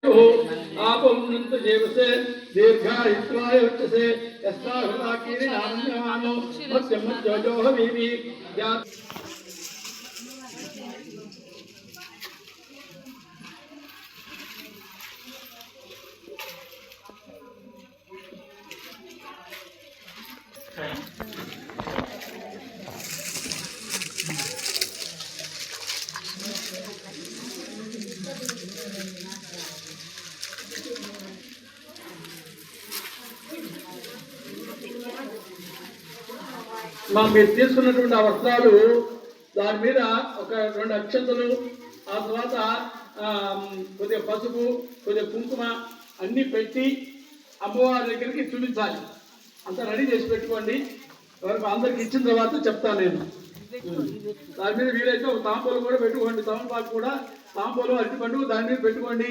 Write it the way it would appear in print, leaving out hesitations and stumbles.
आपमुनंत जेवसे दीर्घायुत्वाय वर्तसे यस्ताहुताकीनि नामन्यमानो मत्यमज्जोजो हवीमि या మీరు తీసుకున్నటువంటి ఆ వస్త్రాలు దాని మీద ఒక 2 అక్షంతలు ఆ తర్వాత కొద్దిగా పసుపు కొద్దిగా కుంకుమ అన్నీ పెట్టి అమ్మవారి దగ్గరికి చూపించాలి. అంతా రెడీ చేసి పెట్టుకోండి. ఎవరికి అందరికి ఇచ్చిన తర్వాత చెప్తాను నేను. దాని మీద వీలైతే ఒక తాంబూలం కూడా పెట్టుకోండి. తమలపాకు కూడా తాంబూలం అరటిపండు దాని మీద పెట్టుకోండి.